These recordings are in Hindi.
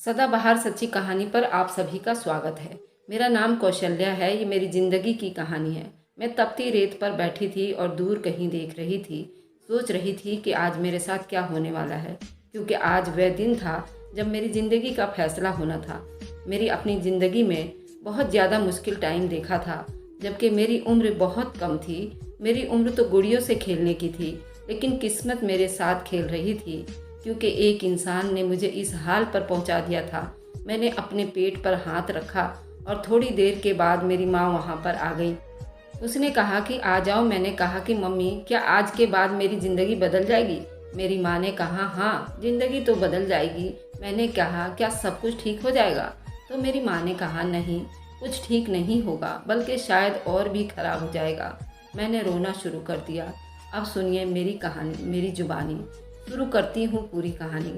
सदाबहार सच्ची कहानी पर आप सभी का स्वागत है। मेरा नाम कौशल्या है। ये मेरी ज़िंदगी की कहानी है। मैं तपती रेत पर बैठी थी और दूर कहीं देख रही थी। सोच रही थी कि आज मेरे साथ क्या होने वाला है, क्योंकि आज वह दिन था जब मेरी ज़िंदगी का फैसला होना था। मेरी अपनी ज़िंदगी में बहुत ज़्यादा मुश्किल टाइम देखा था, जबकि मेरी उम्र बहुत कम थी। मेरी उम्र तो गुड़ियों से खेलने की थी, लेकिन किस्मत मेरे साथ खेल रही थी, क्योंकि एक इंसान ने मुझे इस हाल पर पहुंचा दिया था। मैंने अपने पेट पर हाथ रखा और थोड़ी देर के बाद मेरी माँ वहाँ पर आ गई। उसने कहा कि आ जाओ। मैंने कहा कि मम्मी, क्या आज के बाद मेरी ज़िंदगी बदल जाएगी? मेरी माँ ने कहा हाँ, ज़िंदगी तो बदल जाएगी। मैंने कहा क्या सब कुछ ठीक हो जाएगा? तो मेरी माँ ने कहा नहीं, कुछ ठीक नहीं होगा, बल्कि शायद और भी खराब हो जाएगा। मैंने रोना शुरू कर दिया। अब सुनिए मेरी कहानी, मेरी जुबानी। शुरू करती हूँ पूरी कहानी।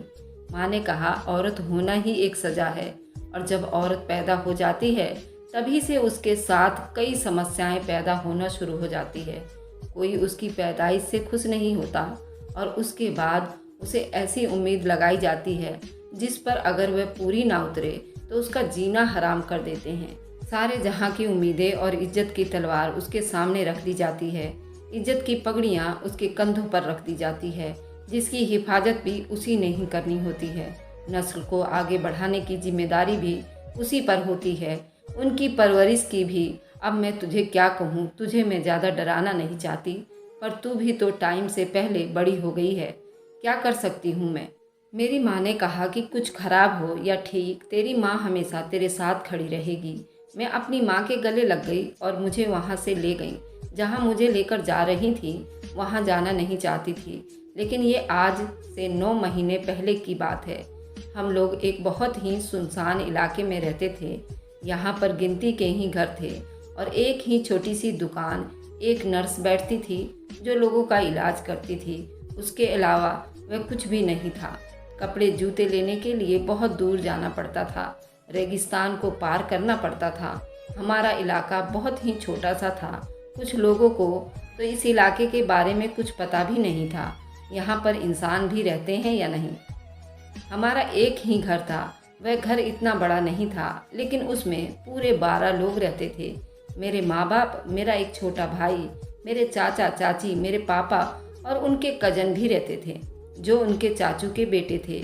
माँ ने कहा औरत होना ही एक सज़ा है, और जब औरत पैदा हो जाती है तभी से उसके साथ कई समस्याएं पैदा होना शुरू हो जाती है। कोई उसकी पैदाइश से खुश नहीं होता, और उसके बाद उसे ऐसी उम्मीद लगाई जाती है जिस पर अगर वह पूरी ना उतरे तो उसका जीना हराम कर देते हैं। सारे जहाँ की उम्मीदें और इज्जत की तलवार उसके सामने रख दी जाती है। इज्जत की पगड़ियाँ उसके कंधों पर रख दी जाती है, जिसकी हिफाजत भी उसी ने ही करनी होती है। नस्ल को आगे बढ़ाने की जिम्मेदारी भी उसी पर होती है, उनकी परवरिश की भी। अब मैं तुझे क्या कहूँ, तुझे मैं ज़्यादा डराना नहीं चाहती, पर तू भी तो टाइम से पहले बड़ी हो गई है। क्या कर सकती हूँ मैं? मेरी माँ ने कहा कि कुछ खराब हो या ठीक, तेरी माँ हमेशा तेरे साथ खड़ी रहेगी। मैं अपनी माँ के गले लग गई और मुझे वहाँ से ले गई। जहाँ मुझे लेकर जा रही थी वहाँ जाना नहीं चाहती थी, लेकिन ये आज से 9 महीने पहले की बात है। हम लोग एक बहुत ही सुनसान इलाके में रहते थे। यहाँ पर गिनती के ही घर थे और एक ही छोटी सी दुकान। एक नर्स बैठती थी जो लोगों का इलाज करती थी। उसके अलावा वह कुछ भी नहीं था। कपड़े जूते लेने के लिए बहुत दूर जाना पड़ता था। रेगिस्तान को पार करना पड़ता था। हमारा इलाका बहुत ही छोटा सा था। कुछ लोगों को तो इस इलाके के बारे में कुछ पता भी नहीं था, यहाँ पर इंसान भी रहते हैं या नहीं। हमारा एक ही घर था। वह घर इतना बड़ा नहीं था, लेकिन उसमें पूरे 12 लोग रहते थे। मेरे माँ बाप, मेरा एक छोटा भाई, मेरे चाचा चाची, मेरे पापा और उनके कजन भी रहते थे, जो उनके चाचू के बेटे थे।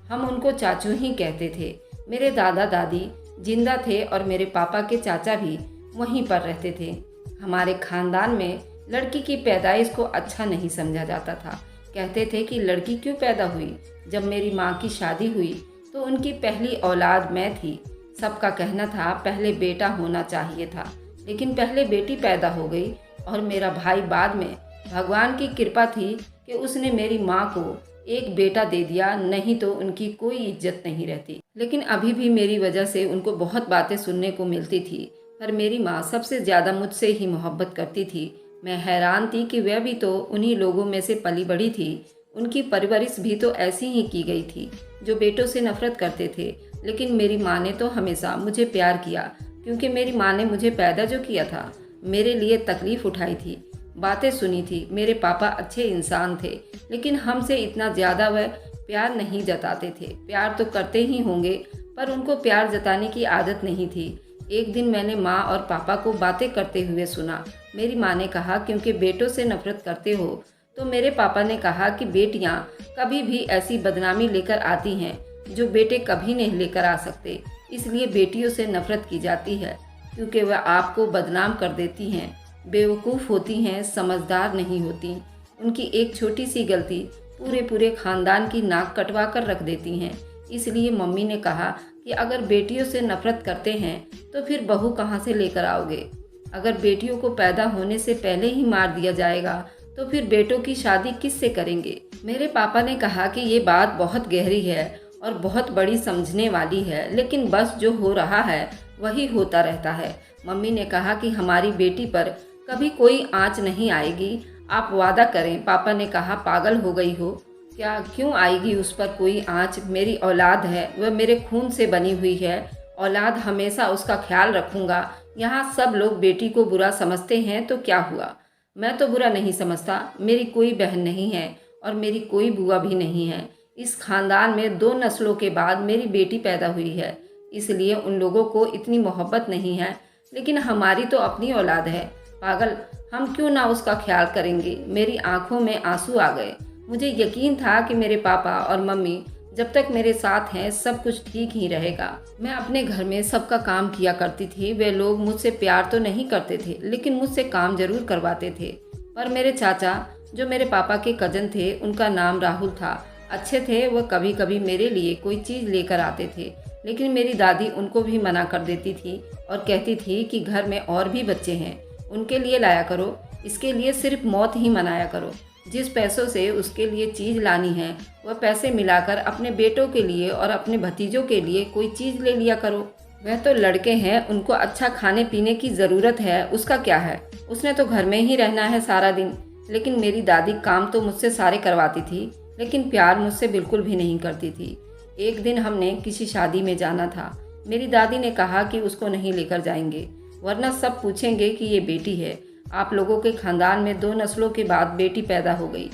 हम उनको चाचू ही कहते थे। मेरे दादा दादी जिंदा थे और मेरे पापा के चाचा भी वहीं पर रहते थे। हमारे खानदान में लड़की की पैदाइश को अच्छा नहीं समझा जाता था। कहते थे कि लड़की क्यों पैदा हुई? जब मेरी माँ की शादी हुई तो उनकी पहली औलाद मैं थी। सबका कहना था पहले बेटा होना चाहिए था, लेकिन पहले बेटी पैदा हो गई और मेरा भाई बाद में। भगवान की कृपा थी कि उसने मेरी माँ को एक बेटा दे दिया, नहीं तो उनकी कोई इज्जत नहीं रहती। लेकिन अभी भी मेरी वजह से उनको बहुत बातें सुनने को मिलती थी, पर मेरी माँ सबसे ज़्यादा मुझसे ही मोहब्बत करती थी। मैं हैरान थी कि वह भी तो उन्हीं लोगों में से पली बड़ी थी। उनकी परवरिश भी तो ऐसी ही की गई थी, जो बेटों से नफरत करते थे। लेकिन मेरी माँ ने तो हमेशा मुझे प्यार किया, क्योंकि मेरी माँ ने मुझे पैदा जो किया था, मेरे लिए तकलीफ़ उठाई थी, बातें सुनी थी। मेरे पापा अच्छे इंसान थे, लेकिन हमसे इतना ज़्यादा वह प्यार नहीं जताते थे। प्यार तो करते ही होंगे, पर उनको प्यार जताने की आदत नहीं थी। एक दिन मैंने माँ और पापा को बातें करते हुए सुना। मेरी माँ ने कहा क्योंकि बेटों से नफरत करते हो, तो मेरे पापा ने कहा कि बेटियाँ कभी भी ऐसी बदनामी लेकर आती हैं जो बेटे कभी नहीं लेकर आ सकते। इसलिए बेटियों से नफरत की जाती है, क्योंकि वह आपको बदनाम कर देती हैं, बेवकूफ़ होती हैं, समझदार नहीं होती। उनकी एक छोटी सी गलती पूरे पूरे खानदान की नाक कटवा कर रख देती हैं। इसलिए मम्मी ने कहा कि अगर बेटियों से नफरत करते हैं तो फिर बहू कहाँ से लेकर आओगे? अगर बेटियों को पैदा होने से पहले ही मार दिया जाएगा तो फिर बेटों की शादी किससे करेंगे? मेरे पापा ने कहा कि ये बात बहुत गहरी है और बहुत बड़ी समझने वाली है, लेकिन बस जो हो रहा है वही होता रहता है। मम्मी ने कहा कि हमारी बेटी पर कभी कोई आँच नहीं आएगी, आप वादा करें। पापा ने कहा पागल हो गई हो क्या? क्यों आएगी उस पर कोई आँच? मेरी औलाद है, वह मेरे खून से बनी हुई है। औलाद हमेशा उसका ख्याल रखूंगा। यहाँ सब लोग बेटी को बुरा समझते हैं तो क्या हुआ? मैं तो बुरा नहीं समझता। मेरी कोई बहन नहीं है और मेरी कोई बुआ भी नहीं है, इस खानदान में 2 नस्लों के बाद मेरी बेटी पैदा हुई है, इसलिए उन लोगों को इतनी मोहब्बत नहीं है, लेकिन हमारी तो अपनी औलाद है। पागल, हम क्यों ना उसका ख्याल करेंगे। मेरी आंखों में आंसू आ गए। मुझे यकीन था कि मेरे पापा और मम्मी जब तक मेरे साथ हैं सब कुछ ठीक ही रहेगा। मैं अपने घर में सबका काम किया करती थी। वे लोग मुझसे प्यार तो नहीं करते थे, लेकिन मुझसे काम जरूर करवाते थे। पर मेरे चाचा, जो मेरे पापा के कजन थे, उनका नाम राहुल था, अच्छे थे। वह कभी कभी मेरे लिए कोई चीज़ लेकर आते थे, लेकिन मेरी दादी उनको भी मना कर देती थी और कहती थी कि घर में और भी बच्चे हैं, उनके लिए लाया करो, इसके लिए सिर्फ मौत ही मनाया करो। जिस पैसों से उसके लिए चीज़ लानी है, वह पैसे मिलाकर अपने बेटों के लिए और अपने भतीजों के लिए कोई चीज़ ले लिया करो। वह तो लड़के हैं, उनको अच्छा खाने पीने की ज़रूरत है, उसका क्या है, उसने तो घर में ही रहना है सारा दिन। लेकिन मेरी दादी काम तो मुझसे सारे करवाती थी, लेकिन प्यार मुझसे बिल्कुल भी नहीं करती थी। एक दिन हमने किसी शादी में जाना था। मेरी दादी ने कहा कि उसको नहीं लेकर जाएंगे, वरना सब पूछेंगे कि ये बेटी है। आप लोगों के खानदान में 2 नस्लों के बाद बेटी पैदा हो गई।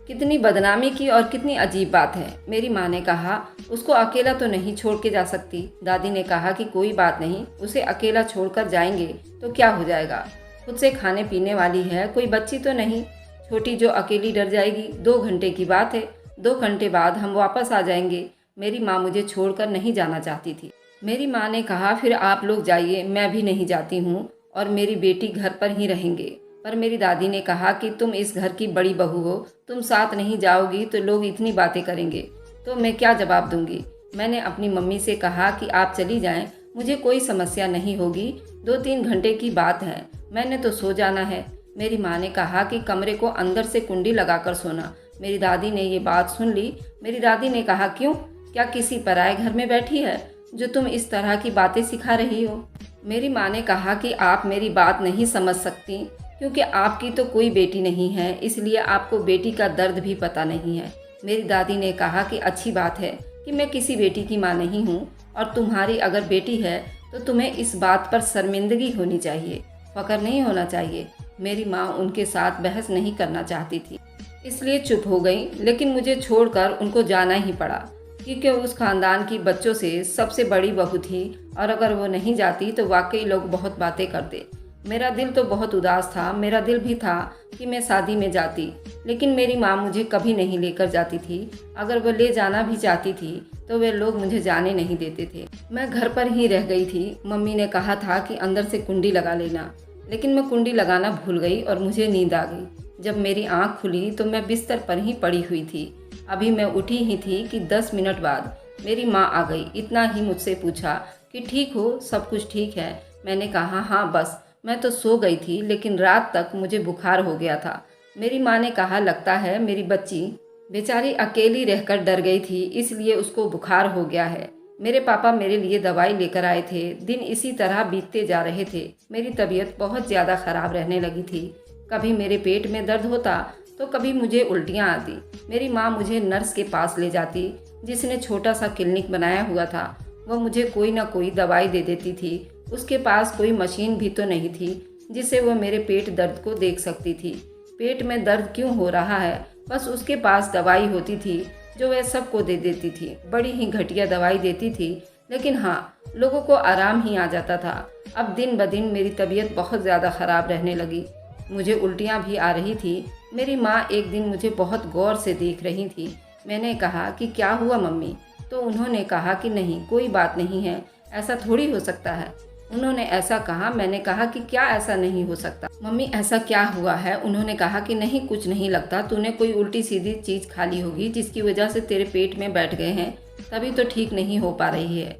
कितनी बदनामी की और कितनी अजीब बात है। मेरी माँ ने कहा, उसको अकेला तो नहीं छोड़ के जा सकती। दादी ने कहा कि कोई बात नहीं, उसे अकेला छोड़कर जाएंगे तो क्या हो जाएगा, खुद से खाने पीने वाली है, कोई बच्ची तो नहीं, छोटी जो अकेली डर जाएगी। 2 घंटे की बात है, 2 घंटे बाद हम वापस आ जाएंगे। मेरी माँ मुझे छोड़कर नहीं जाना चाहती थी। मेरी माँ ने कहा, फिर आप लोग जाइए, मैं भी नहीं जाती हूँ और मेरी बेटी घर पर ही रहेंगे। पर मेरी दादी ने कहा कि तुम इस घर की बड़ी बहू हो, तुम साथ नहीं जाओगी तो लोग इतनी बातें करेंगे। तो मैं क्या जवाब दूंगी। मैंने अपनी मम्मी से कहा कि आप चली जाएं, मुझे कोई समस्या नहीं होगी, 2-3 घंटे की बात है, मैंने तो सो जाना है। मेरी माँ ने कहा कि कमरे को अंदर से कुंडी लगाकर सोना। मेरी दादी ने ये बात सुन ली। मेरी दादी ने कहा, क्यों, क्या किसी पराए घर में बैठी है जो तुम इस तरह की बातें सिखा रही हो। मेरी माँ ने कहा कि आप मेरी बात नहीं समझ सकती, क्योंकि आपकी तो कोई बेटी नहीं है, इसलिए आपको बेटी का दर्द भी पता नहीं है। मेरी दादी ने कहा कि अच्छी बात है कि मैं किसी बेटी की माँ नहीं हूँ, और तुम्हारी अगर बेटी है तो तुम्हें इस बात पर शर्मिंदगी होनी चाहिए, फख्र नहीं होना चाहिए। मेरी माँ उनके साथ बहस नहीं करना चाहती थी, इसलिए चुप हो गई। लेकिन मुझे छोड़कर उनको जाना ही पड़ा, क्योंकि उस खानदान की बच्चों से सबसे बड़ी बहू थी, और अगर वो नहीं जाती तो वाकई लोग बहुत बातें करते। मेरा दिल तो बहुत उदास था। मेरा दिल भी था कि मैं शादी में जाती, लेकिन मेरी माँ मुझे कभी नहीं लेकर जाती थी। अगर वो ले जाना भी चाहती थी तो वे लोग मुझे जाने नहीं देते थे। मैं घर पर ही रह गई थी। मम्मी ने कहा था कि अंदर से कुंडी लगा लेना, लेकिन मैं कुंडी लगाना भूल गई और मुझे नींद आ गई। जब मेरी आँख खुली तो मैं बिस्तर पर ही पड़ी हुई थी। अभी मैं उठी ही थी कि 10 मिनट बाद मेरी माँ आ गई। इतना ही मुझसे पूछा कि ठीक हो, सब कुछ ठीक है। मैंने कहा, हाँ बस मैं तो सो गई थी, लेकिन रात तक मुझे बुखार हो गया था। मेरी माँ ने कहा, लगता है मेरी बच्ची बेचारी अकेली रहकर डर गई थी, इसलिए उसको बुखार हो गया है। मेरे पापा मेरे लिए दवाई लेकर आए थे। दिन इसी तरह बीतते जा रहे थे। मेरी तबीयत बहुत ज़्यादा ख़राब रहने लगी थी। कभी मेरे पेट में दर्द होता तो कभी मुझे उल्टियाँ आती। मेरी माँ मुझे नर्स के पास ले जाती, जिसने छोटा सा क्लिनिक बनाया हुआ था। वह मुझे कोई ना कोई दवाई दे देती थी। उसके पास कोई मशीन भी तो नहीं थी जिससे वह मेरे पेट दर्द को देख सकती थी। पेट में दर्द क्यों हो रहा है, बस उसके पास दवाई होती थी जो वह सबको दे देती थी। बड़ी ही घटिया दवाई देती थी, लेकिन हाँ, लोगों को आराम ही आ जाता था। अब दिन ब दिन मेरी तबीयत बहुत ज़्यादा ख़राब रहने लगी। मुझे उल्टियाँ भी आ रही थी। मेरी माँ एक दिन मुझे बहुत गौर से देख रही थी। मैंने कहा कि क्या हुआ मम्मी, तो उन्होंने कहा कि नहीं, कोई बात नहीं है, ऐसा थोड़ी हो सकता है। उन्होंने ऐसा कहा। मैंने कहा कि क्या ऐसा नहीं हो सकता मम्मी, ऐसा क्या हुआ है। उन्होंने कहा कि नहीं, कुछ नहीं लगता, तूने कोई उल्टी सीधी चीज़ खा ली होगी जिसकी वजह से तेरे पेट में बैठ गए हैं, तभी तो ठीक नहीं हो पा रही है।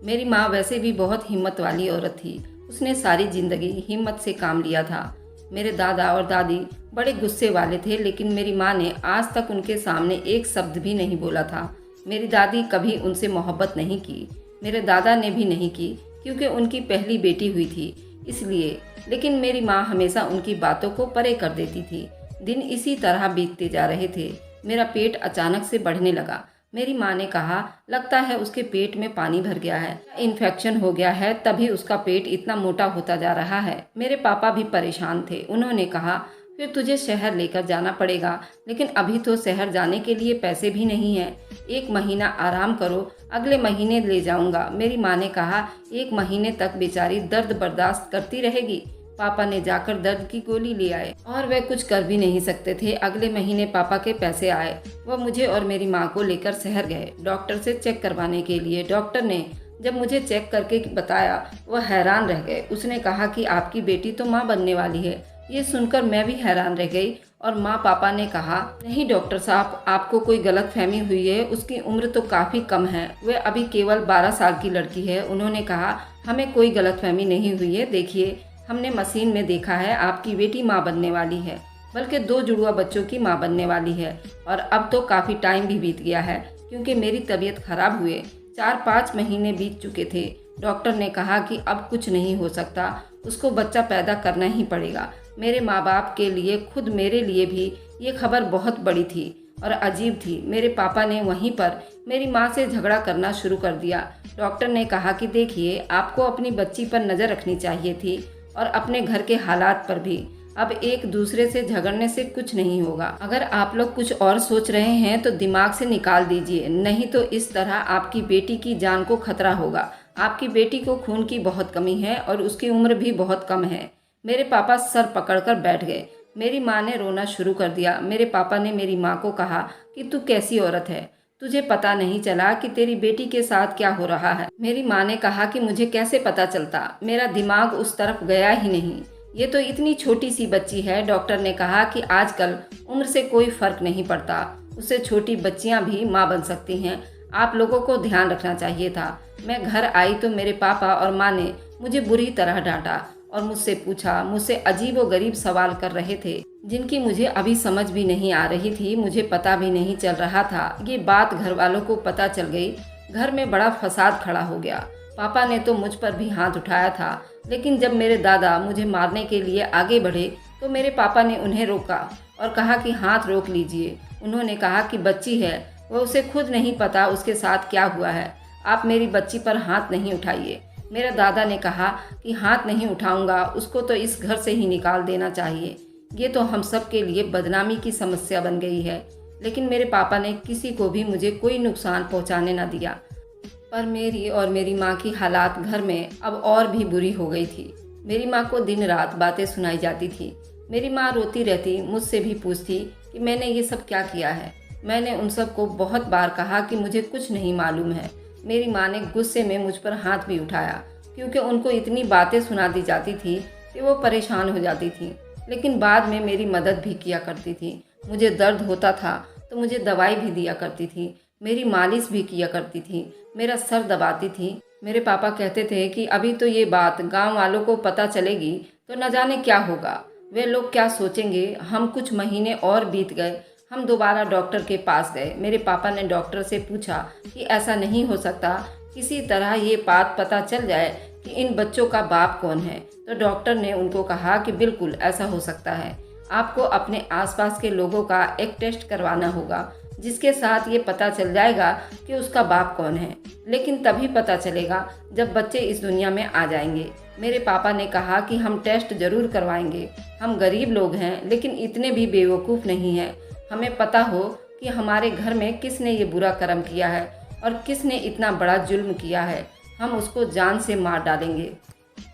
मेरी माँ वैसे भी बहुत हिम्मत वाली औरत थी। उसने सारी ज़िंदगी हिम्मत से काम लिया था। मेरे दादा और दादी बड़े गुस्से वाले थे, लेकिन मेरी माँ ने आज तक उनके सामने एक शब्द भी नहीं बोला था। मेरी दादी कभी उनसे मोहब्बत नहीं की, मेरे दादा ने भी नहीं की, क्योंकि उनकी पहली बेटी हुई थी इसलिए। लेकिन मेरी माँ हमेशा उनकी बातों को परे कर देती थी। दिन इसी तरह बीतते जा रहे थे। मेरा पेट अचानक से बढ़ने लगा। मेरी माँ ने कहा, लगता है उसके पेट में पानी भर गया है, इन्फेक्शन हो गया है, तभी उसका पेट इतना मोटा होता जा रहा है। मेरे पापा भी परेशान थे। उन्होंने कहा, फिर तुझे शहर लेकर जाना पड़ेगा, लेकिन अभी तो शहर जाने के लिए पैसे भी नहीं हैं, 1 महीना आराम करो, अगले महीने ले जाऊंगा। मेरी माँ ने कहा 1 महीने तक बेचारी दर्द बर्दाश्त करती रहेगी। पापा ने जाकर दर्द की गोली ले आए और वे कुछ कर भी नहीं सकते थे। अगले महीने पापा के पैसे आए। वह मुझे और मेरी माँ को लेकर शहर गए डॉक्टर से चेक करवाने के लिए। डॉक्टर ने जब मुझे चेक करके बताया, वह हैरान रह गए। उसने कहा कि आपकी बेटी तो माँ बनने वाली है। ये सुनकर मैं भी हैरान रह गई और माँ पापा ने कहा, नहीं डॉक्टर साहब, आपको कोई गलतफहमी हुई है, उसकी उम्र तो काफ़ी कम है, वह अभी केवल 12 साल की लड़की है। उन्होंने कहा, हमें कोई गलतफहमी नहीं हुई है, देखिए हमने मशीन में देखा है, आपकी बेटी माँ बनने वाली है, बल्कि 2 जुड़वा बच्चों की माँ बनने वाली है। और अब तो काफ़ी टाइम भी बीत गया है, क्योंकि मेरी तबीयत खराब हुए 4-5 महीने बीत चुके थे। डॉक्टर ने कहा कि अब कुछ नहीं हो सकता, उसको बच्चा पैदा करना ही पड़ेगा। मेरे माँ बाप के लिए, खुद मेरे लिए भी ये खबर बहुत बड़ी थी और अजीब थी। मेरे पापा ने वहीं पर मेरी माँ से झगड़ा करना शुरू कर दिया। डॉक्टर ने कहा कि देखिए, आपको अपनी बच्ची पर नज़र रखनी चाहिए थी और अपने घर के हालात पर भी। अब एक दूसरे से झगड़ने से कुछ नहीं होगा। अगर आप लोग कुछ और सोच रहे हैं तो दिमाग से निकाल दीजिए, नहीं तो इस तरह आपकी बेटी की जान को खतरा होगा। आपकी बेटी को खून की बहुत कमी है और उसकी उम्र भी बहुत कम है। मेरे पापा सर पकड़कर बैठ गए। मेरी माँ ने रोना शुरू कर दिया। मेरे पापा ने मेरी माँ को कहा कि तू कैसी औरत है, तुझे पता नहीं चला कि तेरी बेटी के साथ क्या हो रहा है। मेरी माँ ने कहा कि मुझे कैसे पता चलता, मेरा दिमाग उस तरफ गया ही नहीं। ये तो इतनी छोटी सी बच्ची है। डॉक्टर ने कहा कि आजकल उम्र से कोई फर्क नहीं पड़ता, उससे छोटी बच्चियां भी माँ बन सकती हैं। आप लोगों को ध्यान रखना चाहिए था। मैं घर आई तो मेरे पापा और माँ ने मुझे बुरी तरह डांटा और मुझसे पूछा, मुझसे अजीब व गरीब सवाल कर रहे थे जिनकी मुझे अभी समझ भी नहीं आ रही थी, मुझे पता भी नहीं चल रहा था। ये बात घर वालों को पता चल गई। घर में बड़ा फसाद खड़ा हो गया। पापा ने तो मुझ पर भी हाथ उठाया था, लेकिन जब मेरे दादा मुझे मारने के लिए आगे बढ़े तो मेरे पापा ने उन्हें रोका और कहा कि हाथ रोक लीजिए। उन्होंने कहा कि बच्ची है, वह उसे खुद नहीं पता उसके साथ क्या हुआ है, आप मेरी बच्ची पर हाथ नहीं उठाइए। मेरे दादा ने कहा कि हाथ नहीं उठाऊंगा, उसको तो इस घर से ही निकाल देना चाहिए। ये तो हम सब के लिए बदनामी की समस्या बन गई है। लेकिन मेरे पापा ने किसी को भी मुझे कोई नुकसान पहुंचाने न दिया। पर मेरी और मेरी माँ की हालात घर में अब और भी बुरी हो गई थी। मेरी माँ को दिन रात बातें सुनाई जाती थी। मेरी माँ रोती रहती, मुझसे भी पूछती कि मैंने ये सब क्या किया है। मैंने उन सबको बहुत बार कहा कि मुझे कुछ नहीं मालूम है। मेरी माँ ने गुस्से में मुझ पर हाथ भी उठाया, क्योंकि उनको इतनी बातें सुना दी जाती थी कि वो परेशान हो जाती थी। लेकिन बाद में मेरी मदद भी किया करती थी। मुझे दर्द होता था तो मुझे दवाई भी दिया करती थी, मेरी मालिश भी किया करती थी, मेरा सर दबाती थी। मेरे पापा कहते थे कि अभी तो ये बात गांव वालों को पता चलेगी तो न जाने क्या होगा, वे लोग क्या सोचेंगे। हम कुछ महीने और बीत गए। हम दोबारा डॉक्टर के पास गए। मेरे पापा ने डॉक्टर से पूछा कि ऐसा नहीं हो सकता, किसी तरह ये बात पता चल जाए कि इन बच्चों का बाप कौन है। तो डॉक्टर ने उनको कहा कि बिल्कुल ऐसा हो सकता है। आपको अपने आसपास के लोगों का एक टेस्ट करवाना होगा, जिसके साथ ये पता चल जाएगा कि उसका बाप कौन है। लेकिन तभी पता चलेगा जब बच्चे इस दुनिया में आ जाएंगे। मेरे पापा ने कहा कि हम टेस्ट जरूर करवाएंगे। हम गरीब लोग हैं, लेकिन इतने भी बेवकूफ़ नहीं हैं। हमें पता हो कि हमारे घर में किसने ये बुरा कर्म किया है और किसने इतना बड़ा जुल्म किया है। हम उसको जान से मार डालेंगे।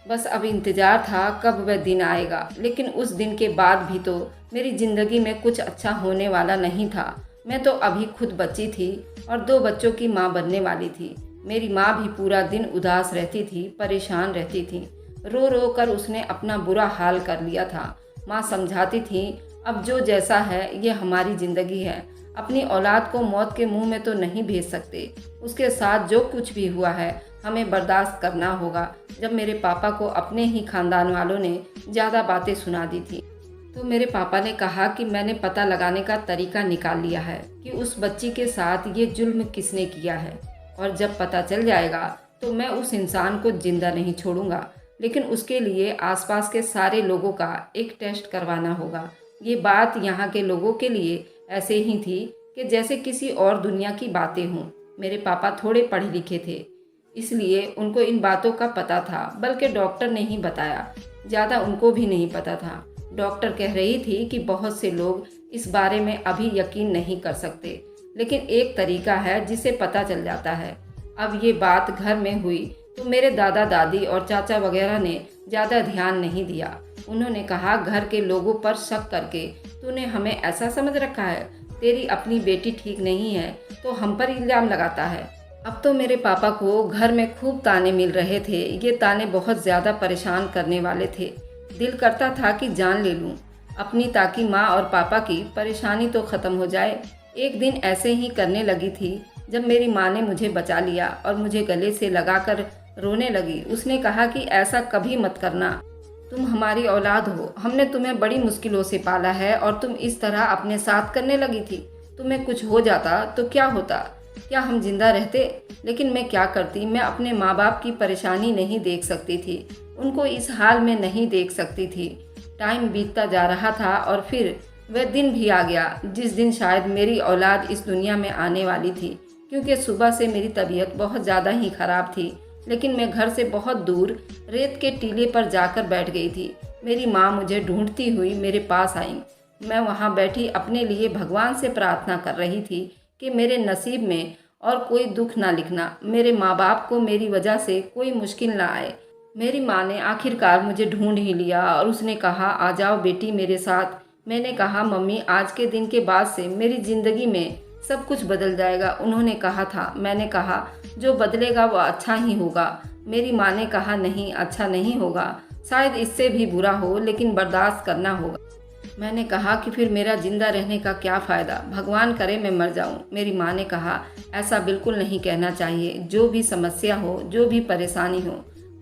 बस अब इंतज़ार था कब वह दिन आएगा। लेकिन उस दिन के बाद भी तो मेरी ज़िंदगी में कुछ अच्छा होने वाला नहीं था। मैं तो अभी खुद बच्ची थी और 2 बच्चों की माँ बनने वाली थी। मेरी माँ भी पूरा दिन उदास रहती थी, परेशान रहती थी। रो रो कर उसने अपना बुरा हाल कर लिया था। माँ समझाती थी, अब जो जैसा है ये हमारी ज़िंदगी है, अपनी औलाद को मौत के मुंह में तो नहीं भेज सकते। उसके साथ जो कुछ भी हुआ है हमें बर्दाश्त करना होगा। जब मेरे पापा को अपने ही खानदान वालों ने ज़्यादा बातें सुना दी थी तो मेरे पापा ने कहा कि मैंने पता लगाने का तरीका निकाल लिया है कि उस बच्ची के साथ ये जुल्म किसने किया है, और जब पता चल जाएगा तो मैं उस इंसान को जिंदा नहीं छोड़ूंगा। लेकिन उसके लिए आसपास के सारे लोगों का एक टेस्ट करवाना होगा। ये बात यहाँ के लोगों के लिए ऐसे ही थी कि जैसे किसी और दुनिया की बातें हों। मेरे पापा थोड़े पढ़े लिखे थे, इसलिए उनको इन बातों का पता था, बल्कि डॉक्टर ने ही बताया, ज़्यादा उनको भी नहीं पता था। डॉक्टर कह रही थी कि बहुत से लोग इस बारे में अभी यकीन नहीं कर सकते। लेकिन एक तरीका है जिसे पता चल जाता है। अब ये बात घर में हुई तो मेरे दादा दादी और चाचा वगैरह ने ज़्यादा ध्यान नहीं दिया। उन्होंने कहा, घर के लोगों पर शक करके तूने हमें ऐसा समझ रखा है, तेरी अपनी बेटी ठीक नहीं है तो हम पर इल्ज़ाम लगाता है। अब तो मेरे पापा को घर में खूब ताने मिल रहे थे। ये ताने बहुत ज़्यादा परेशान करने वाले थे। दिल करता था कि जान ले लूं अपनी, ताकि माँ और पापा की परेशानी तो ख़त्म हो जाए। एक दिन ऐसे ही करने लगी थी जब मेरी माँ ने मुझे बचा लिया और मुझे गले से लगाकर रोने लगी। उसने कहा कि ऐसा कभी मत करना, तुम हमारी औलाद हो, हमने तुम्हें बड़ी मुश्किलों से पाला है और तुम इस तरह अपने साथ करने लगी थी। तुम्हें कुछ हो जाता तो क्या होता, क्या हम जिंदा रहते? लेकिन मैं क्या करती, मैं अपने माँ बाप की परेशानी नहीं देख सकती थी, उनको इस हाल में नहीं देख सकती थी। टाइम बीतता जा रहा था और फिर वह दिन भी आ गया जिस दिन शायद मेरी औलाद इस दुनिया में आने वाली थी। क्योंकि सुबह से मेरी तबीयत बहुत ज़्यादा ही ख़राब थी, लेकिन मैं घर से बहुत दूर रेत के टीले पर जाकर बैठ गई थी। मेरी माँ मुझे ढूंढती हुई मेरे पास आई। मैं वहाँ बैठी अपने लिए भगवान से प्रार्थना कर रही थी कि मेरे नसीब में और कोई दुख ना लिखना, मेरे माँ बाप को मेरी वजह से कोई मुश्किल ना आए। मेरी माँ ने आखिरकार मुझे ढूंढ ही लिया और उसने कहा, आ जाओ बेटी मेरे साथ। मैंने कहा, मम्मी आज के दिन के बाद से मेरी ज़िंदगी में सब कुछ बदल जाएगा, उन्होंने कहा था। मैंने कहा, जो बदलेगा वो अच्छा ही होगा। मेरी माँ ने कहा, नहीं अच्छा नहीं होगा, शायद इससे भी बुरा हो, लेकिन बर्दाश्त करना होगा। मैंने कहा कि फिर मेरा जिंदा रहने का क्या फ़ायदा, भगवान करे मैं मर जाऊं। मेरी माँ ने कहा, ऐसा बिल्कुल नहीं कहना चाहिए, जो भी समस्या हो, जो भी परेशानी हो,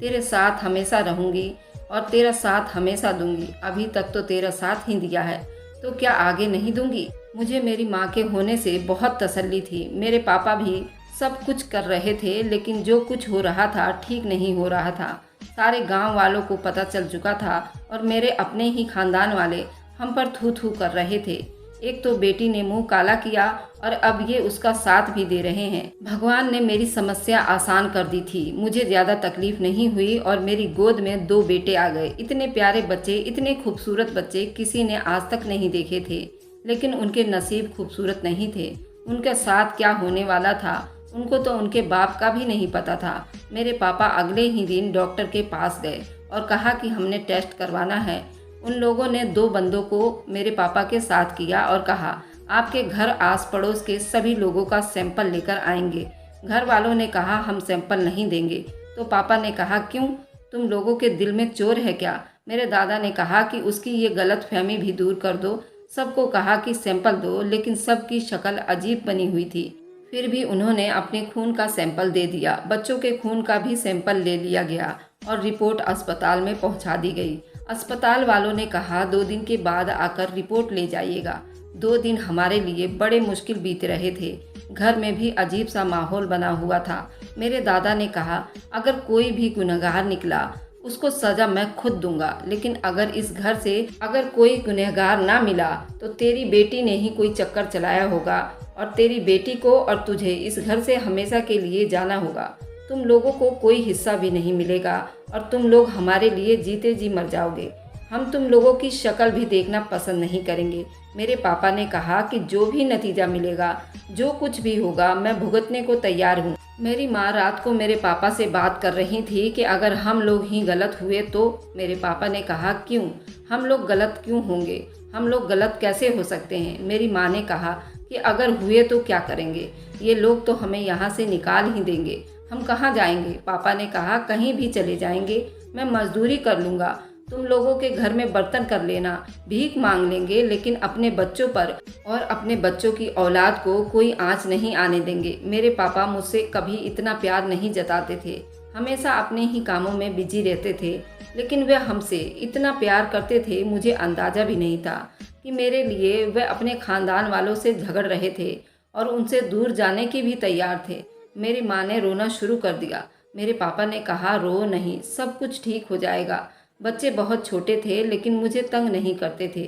तेरे साथ हमेशा रहूंगी और तेरा साथ हमेशा दूंगी। अभी तक तो तेरा साथ ही दिया है, तो क्या आगे नहीं दूंगी? मुझे मेरी माँ के होने से बहुत तसल्ली थी। मेरे पापा भी सब कुछ कर रहे थे, लेकिन जो कुछ हो रहा था ठीक नहीं हो रहा था। सारे गांव वालों को पता चल चुका था और मेरे अपने ही खानदान वाले हम पर थू थू कर रहे थे। एक तो बेटी ने मुंह काला किया और अब ये उसका साथ भी दे रहे हैं। भगवान ने मेरी समस्या आसान कर दी थी, मुझे ज़्यादा तकलीफ नहीं हुई और मेरी गोद में 2 बेटे आ गए। इतने प्यारे बच्चे, इतने खूबसूरत बच्चे किसी ने आज तक नहीं देखे थे, लेकिन उनके नसीब खूबसूरत नहीं थे। उनके साथ क्या होने वाला था उनको तो उनके बाप का भी नहीं पता था। मेरे पापा अगले ही दिन डॉक्टर के पास गए और कहा कि हमने टेस्ट करवाना है। उन लोगों ने 2 बंदों को मेरे पापा के साथ किया और कहा, आपके घर आस पड़ोस के सभी लोगों का सैंपल लेकर आएंगे। घर वालों ने कहा, हम सैंपल नहीं देंगे। तो पापा ने कहा, क्यों, तुम लोगों के दिल में चोर है क्या? मेरे दादा ने कहा कि उसकी ये गलतफहमी भी दूर कर दो। सबको कहा कि सैंपल दो, लेकिन सबकी शक्ल अजीब बनी हुई थी। फिर भी उन्होंने अपने खून का सैंपल दे दिया। बच्चों के खून का भी सैंपल ले लिया गया और रिपोर्ट अस्पताल में पहुंचा दी गई। अस्पताल वालों ने कहा, 2 दिन के बाद आकर रिपोर्ट ले जाइएगा। 2 दिन हमारे लिए बड़े मुश्किल बीत रहे थे। घर में भी अजीब सा माहौल बना हुआ था। मेरे दादा ने कहा, अगर कोई भी गुनहगार निकला उसको सजा मैं खुद दूंगा, लेकिन अगर इस घर से अगर कोई गुनहगार ना मिला तो तेरी बेटी ने ही कोई चक्कर चलाया होगा और तेरी बेटी को और तुझे इस घर से हमेशा के लिए जाना होगा। तुम लोगों को कोई हिस्सा भी नहीं मिलेगा और तुम लोग हमारे लिए जीते जी मर जाओगे। हम तुम लोगों की शक्ल भी देखना पसंद नहीं करेंगे। मेरे पापा ने कहा कि जो भी नतीजा मिलेगा, जो कुछ भी होगा, मैं भुगतने को तैयार हूँ। मेरी माँ रात को मेरे पापा से बात कर रही थी कि अगर हम लोग ही गलत हुए तो। मेरे पापा ने कहा, क्यों, हम लोग गलत क्यों होंगे, हम लोग गलत कैसे हो सकते हैं? मेरी माँ ने कहा कि अगर हुए तो क्या करेंगे, ये लोग तो हमें यहाँ से निकाल ही देंगे, हम कहाँ जाएंगे? पापा ने कहा, कहीं भी चले जाएंगे, मैं मजदूरी कर लूँगा, तुम लोगों के घर में बर्तन कर लेना, भीख मांग लेंगे, लेकिन अपने बच्चों पर और अपने बच्चों की औलाद को कोई आंच नहीं आने देंगे। मेरे पापा मुझसे कभी इतना प्यार नहीं जताते थे, हमेशा अपने ही कामों में बिजी रहते थे, लेकिन वे हमसे इतना प्यार करते थे, मुझे अंदाज़ा भी नहीं था कि मेरे लिए वे अपने खानदान वालों से झगड़ रहे थे और उनसे दूर जाने के भी तैयार थे। मेरी माँ ने रोना शुरू कर दिया। मेरे पापा ने कहा, रो नहीं, सब कुछ ठीक हो जाएगा। बच्चे बहुत छोटे थे, लेकिन मुझे तंग नहीं करते थे।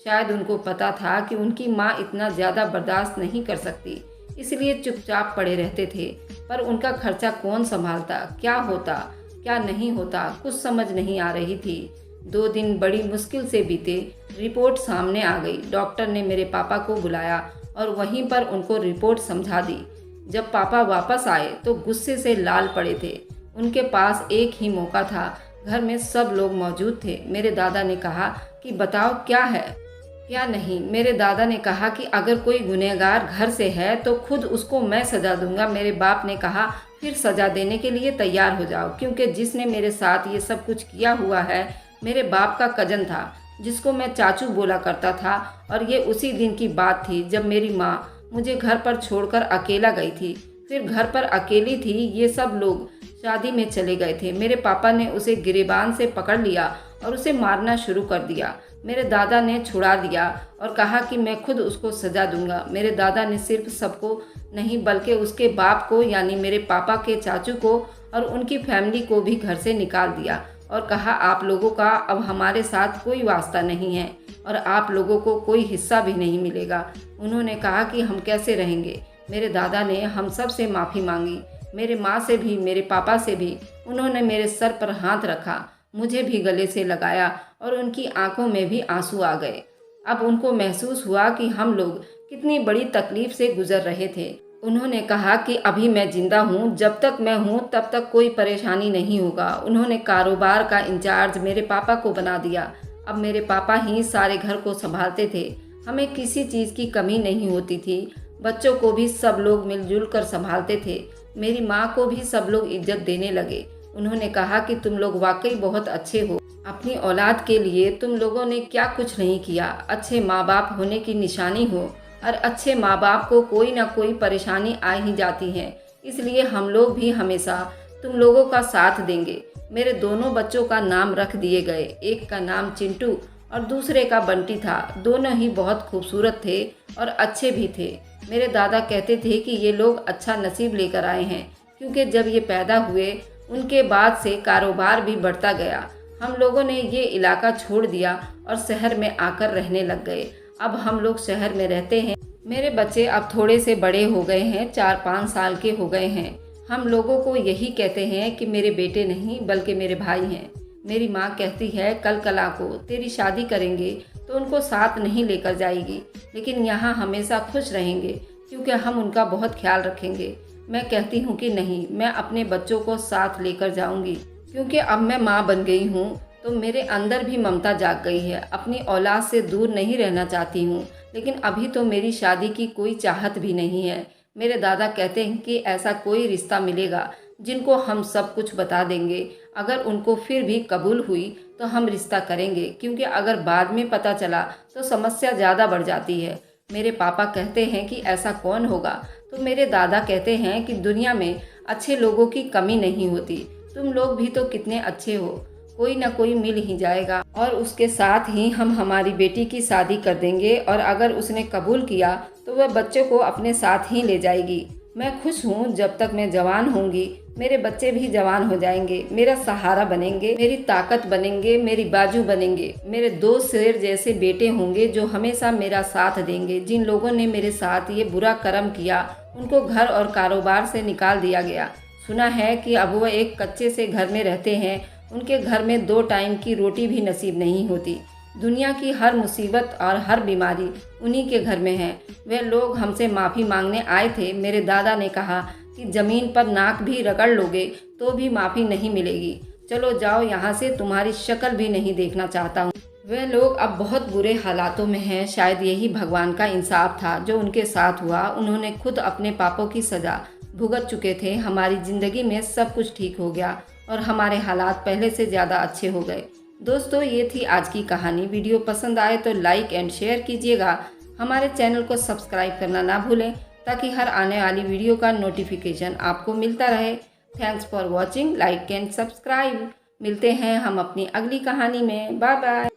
शायद उनको पता था कि उनकी माँ इतना ज़्यादा बर्दाश्त नहीं कर सकती, इसलिए चुपचाप पड़े रहते थे। पर उनका खर्चा कौन संभालता, क्या होता क्या नहीं होता, कुछ समझ नहीं आ रही थी। 2 दिन बड़ी मुश्किल से बीते। रिपोर्ट सामने आ गई। डॉक्टर ने मेरे पापा को बुलाया और वहीं पर उनको रिपोर्ट समझा दी। जब पापा वापस आए तो गुस्से से लाल पड़े थे। उनके पास एक ही मौका था, घर में सब लोग मौजूद थे। मेरे दादा ने कहा कि बताओ क्या है क्या नहीं। मेरे दादा ने कहा कि अगर कोई गुनहगार घर से है तो खुद उसको मैं सज़ा दूंगा। मेरे बाप ने कहा फिर सज़ा देने के लिए तैयार हो जाओ, क्योंकि जिसने मेरे साथ ये सब कुछ किया हुआ है मेरे बाप का कजन था, जिसको मैं चाचू बोला करता था। और ये उसी दिन की बात थी जब मेरी माँ मुझे घर पर छोड़कर अकेला गई थी। फिर घर पर अकेली थी, ये सब लोग शादी में चले गए थे। मेरे पापा ने उसे गिरेबान से पकड़ लिया और उसे मारना शुरू कर दिया। मेरे दादा ने छुड़ा दिया और कहा कि मैं खुद उसको सज़ा दूंगा। मेरे दादा ने सिर्फ सबको नहीं बल्कि उसके बाप को यानी मेरे पापा के चाचू को और उनकी फैमिली को भी घर से निकाल दिया और कहा आप लोगों का अब हमारे साथ कोई वास्ता नहीं है और आप लोगों को कोई हिस्सा भी नहीं मिलेगा। उन्होंने कहा कि हम कैसे रहेंगे। मेरे दादा ने हम सब से माफ़ी मांगी, मेरे माँ से भी, मेरे पापा से भी। उन्होंने मेरे सर पर हाथ रखा, मुझे भी गले से लगाया और उनकी आंखों में भी आंसू आ गए। अब उनको महसूस हुआ कि हम लोग कितनी बड़ी तकलीफ से गुजर रहे थे। उन्होंने कहा कि अभी मैं जिंदा हूँ, जब तक मैं हूँ तब तक कोई परेशानी नहीं होगा। उन्होंने कारोबार का इंचार्ज मेरे पापा को बना दिया। अब मेरे पापा ही सारे घर को संभालते थे, हमें किसी चीज़ की कमी नहीं होती थी। बच्चों को भी सब लोग मिलजुल कर संभालते थे। मेरी माँ को भी सब लोग इज्जत देने लगे। उन्होंने कहा कि तुम लोग वाकई बहुत अच्छे हो, अपनी औलाद के लिए तुम लोगों ने क्या कुछ नहीं किया। अच्छे माँ बाप होने की निशानी हो और अच्छे माँ बाप को कोई ना कोई परेशानी आ ही जाती है, इसलिए हम लोग भी हमेशा तुम लोगों का साथ देंगे। मेरे दोनों बच्चों का नाम रख दिए गए, एक का नाम चिंटू और दूसरे का बंटी था। दोनों ही बहुत खूबसूरत थे और अच्छे भी थे। मेरे दादा कहते थे कि ये लोग अच्छा नसीब लेकर आए हैं, क्योंकि जब ये पैदा हुए उनके बाद से कारोबार भी बढ़ता गया। हम लोगों ने ये इलाका छोड़ दिया और शहर में आकर रहने लग गए। अब हम लोग शहर में रहते हैं। मेरे बच्चे अब थोड़े से बड़े हो गए हैं, 4-5 साल के हो गए हैं। हम लोगों को यही कहते हैं कि मेरे बेटे नहीं बल्कि मेरे भाई हैं। मेरी माँ कहती है कल कला को तेरी शादी करेंगे तो उनको साथ नहीं लेकर जाएगी, लेकिन यहाँ हमेशा खुश रहेंगे क्योंकि हम उनका बहुत ख्याल रखेंगे। मैं कहती हूँ कि नहीं, मैं अपने बच्चों को साथ लेकर जाऊँगी, क्योंकि अब मैं माँ बन गई हूँ तो मेरे अंदर भी ममता जाग गई है। अपनी औलाद से दूर नहीं रहना चाहती हूँ, लेकिन अभी तो मेरी शादी की कोई चाहत भी नहीं है। मेरे दादा कहते हैं कि ऐसा कोई रिश्ता मिलेगा जिनको हम सब कुछ बता देंगे। अगर उनको फिर भी कबूल हुई तो हम रिश्ता करेंगे, क्योंकि अगर बाद में पता चला तो समस्या ज़्यादा बढ़ जाती है। मेरे पापा कहते हैं कि ऐसा कौन होगा, तो मेरे दादा कहते हैं कि दुनिया में अच्छे लोगों की कमी नहीं होती। तुम लोग भी तो कितने अच्छे हो, कोई ना कोई मिल ही जाएगा और उसके साथ ही हम हमारी बेटी की शादी कर देंगे और अगर उसने कबूल किया तो वह बच्चे को अपने साथ ही ले जाएगी। मैं खुश हूँ, जब तक मैं जवान होंगी मेरे बच्चे भी जवान हो जाएंगे, मेरा सहारा बनेंगे, मेरी ताकत बनेंगे, मेरी बाजू बनेंगे। मेरे 2 शेर जैसे बेटे होंगे जो हमेशा मेरा साथ देंगे। जिन लोगों ने मेरे साथ ये बुरा कर्म किया उनको घर और कारोबार से निकाल दिया गया। सुना है कि अब वह एक कच्चे से घर में रहते हैं, उनके घर में 2 टाइम की रोटी भी नसीब नहीं होती। दुनिया की हर मुसीबत और हर बीमारी उन्हीं के घर में है। वे लोग हमसे माफ़ी मांगने आए थे। मेरे दादा ने कहा कि ज़मीन पर नाक भी रगड़ लोगे तो भी माफ़ी नहीं मिलेगी। चलो जाओ यहाँ से, तुम्हारी शक्ल भी नहीं देखना चाहता हूँ। वे लोग अब बहुत बुरे हालातों में हैं। शायद यही भगवान का इंसाफ था जो उनके साथ हुआ। उन्होंने खुद अपने पापों की सज़ा भुगत चुके थे। हमारी ज़िंदगी में सब कुछ ठीक हो गया और हमारे हालात पहले से ज़्यादा अच्छे हो गए। दोस्तों, ये थी आज की कहानी। वीडियो पसंद आए तो लाइक एंड शेयर कीजिएगा। हमारे चैनल को सब्सक्राइब करना ना भूलें ताकि हर आने वाली वीडियो का नोटिफिकेशन आपको मिलता रहे। Thanks for watching, like and subscribe. मिलते हैं हम अपनी अगली कहानी में। Bye bye.